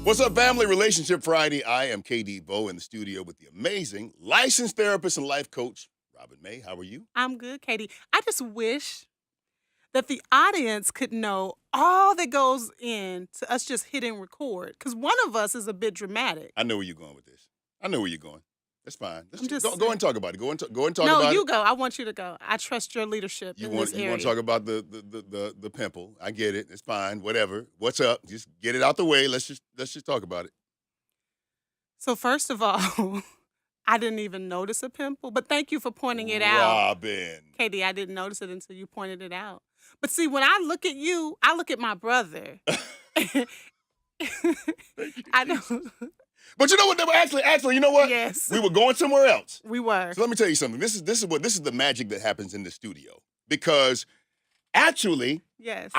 What's up, family? Relationship Friday. I am KD Bo in the studio with the amazing licensed therapist and life coach, Robin May. How are you? I'm good, Katie. I just wish that the audience could know all that goes into us just hitting record, because one of us is a bit dramatic. I know where you're going with this. I know where you're going. That's fine. I'm just Go and talk about it. Go and talk No, about you it. go. I want you to go. I trust your leadership in this area. You want to talk about the pimple. I get it. It's fine. Whatever. What's up? Just get it out the way. Let's just talk about it. So first of all, I didn't even notice a pimple, but thank you for pointing it out. Robin. Katie, I didn't notice it until you pointed it out. But see, when I look at you, I look at my brother. I know. But you know what? Actually, you know what? Yes. We were going somewhere else. We were. So let me tell you something. This is the magic that happens in the studio. Because actually, Yes.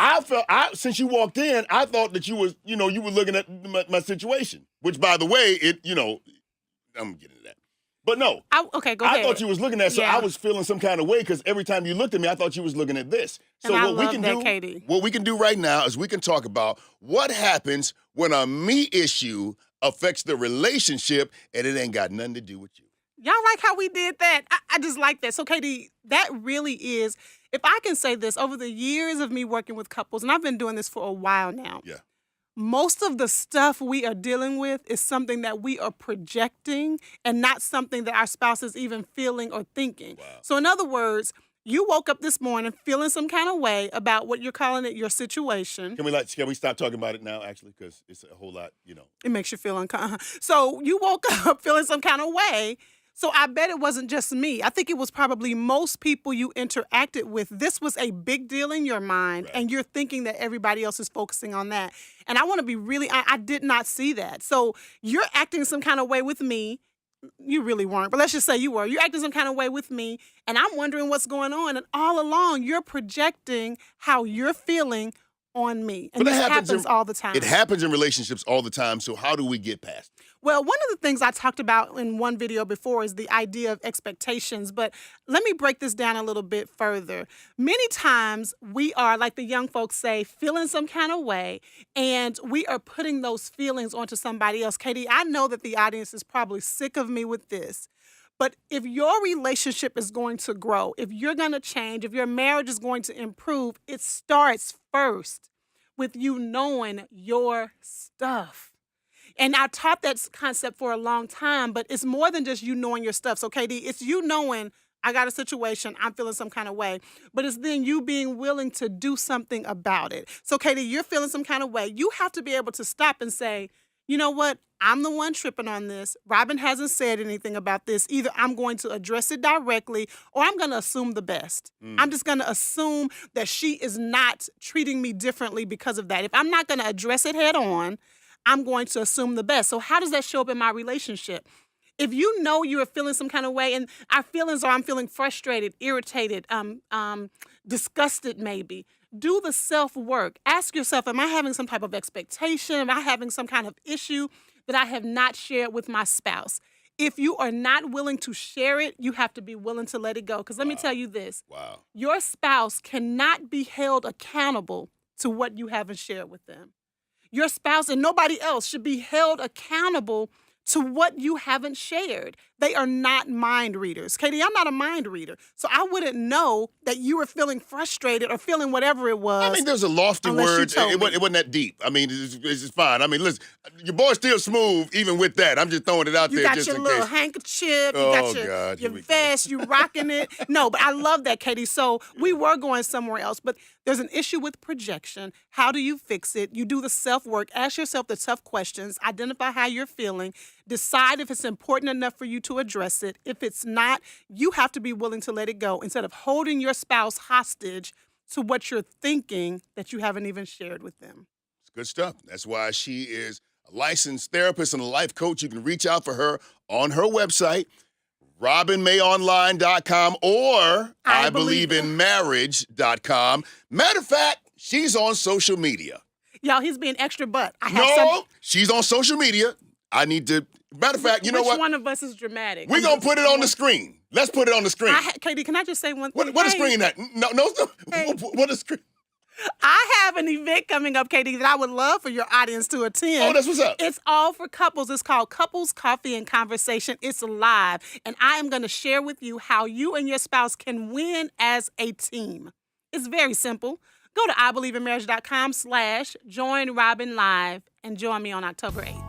since you walked in, I thought that you were looking at my situation. Which, by the way, I'm getting to that. But no. Okay, go ahead. I thought you was looking at, so Yeah. I was feeling some kind of way because every time you looked at me, I thought you was looking at this. So And I love that, Katie. what we can do right now is we can talk about what happens when a me issue affects the relationship and it ain't got nothing to do with you. Y'all like how we did that? I just like that. So, Katie, that really is, if I can say this, over the years of me working with couples, and I've been doing this for a while now. Yeah. Most of the stuff we are dealing with is something that we are projecting and not something that our spouse is even feeling or thinking. Wow. So in other words, you woke up this morning feeling some kind of way about what you're calling it your situation. Can we stop talking about it now, actually? Because it's a whole lot, It makes you feel uncomfortable. So you woke up feeling some kind of way. So I bet it wasn't just me. I think it was probably most people you interacted with. This was a big deal in your mind, Right. and you're thinking that everybody else is focusing on that. And I want to be I did not see that. So you're acting some kind of way with me. You really weren't, but let's just say you were. You're acting some kind of way with me, and I'm wondering what's going on. And all along, you're projecting how you're feeling on me. And But this that happens all the time. It happens in relationships all the time. So how do we get past it? Well, one of the things I talked about in one video before is the idea of expectations, but let me break this down a little bit further. Many times we are, like the young folks say, feeling some kind of way, and we are putting those feelings onto somebody else. Katie, I know that the audience is probably sick of me with this, but if your relationship is going to grow, if you're going to change, if your marriage is going to improve, it starts first with you knowing your stuff. And I taught that concept for a long time, but it's more than just you knowing your stuff. So, KD, it's you knowing, I got a situation, I'm feeling some kind of way, but it's then you being willing to do something about it. So, KD, you're feeling some kind of way. You have to be able to stop and say, you know what? I'm the one tripping on this. Robin hasn't said anything about this. Either I'm going to address it directly or I'm going to assume the best. I'm just going to assume that she is not treating me differently because of that. If I'm not going to address it head on, I'm going to assume the best. So how does that show up in my relationship? If you know you are feeling some kind of way, and our feelings are I'm feeling frustrated, irritated, disgusted maybe, do the self-work. Ask yourself, am I having some type of expectation? Am I having some kind of issue that I have not shared with my spouse? If you are not willing to share it, you have to be willing to let it go. Because let me tell you this. Wow. Your spouse cannot be held accountable to what you haven't shared with them. Your spouse and nobody else should be held accountable to what you haven't shared. They are not mind readers. Katie, I'm not a mind reader. So I wouldn't know that you were feeling frustrated or feeling whatever it was. I mean, there's a lofty word. It wasn't that deep. I mean, it's just fine. I mean, listen, your boy's still smooth even with that. I'm just throwing it out there just in case. You got your little handkerchief. Oh, You got God, here your we go. vest. You rocking it. No, but I love that, Katie. So we were going somewhere else. But there's an issue with projection. How do you fix it? You do the self-work. Ask yourself the tough questions. Identify how you're feeling. Decide if it's important enough for you to address it. If it's not, you have to be willing to let it go instead of holding your spouse hostage to what you're thinking that you haven't even shared with them. It's good stuff. That's why she is a licensed therapist and a life coach. You can reach out for her on her website, robinmayonline.com or IBelieveInMarriage.com. Matter of fact, she's on social media. Y'all, he's being extra butt. She's on social media. I need to, matter of fact, you know what? Which one of us is dramatic? We're going to put it on the screen. Let's put it on the screen. Katie, can I just say one thing? What is screen that? No. Hey. What is screen? I have an event coming up, Katie, that I would love for your audience to attend. Oh, that's what's up. It's all for couples. It's called Couples Coffee and Conversation. It's live, and I am going to share with you how you and your spouse can win as a team. It's very simple. Go to IBelieveInMarriage.com/join Robin Live and join me on October 8th.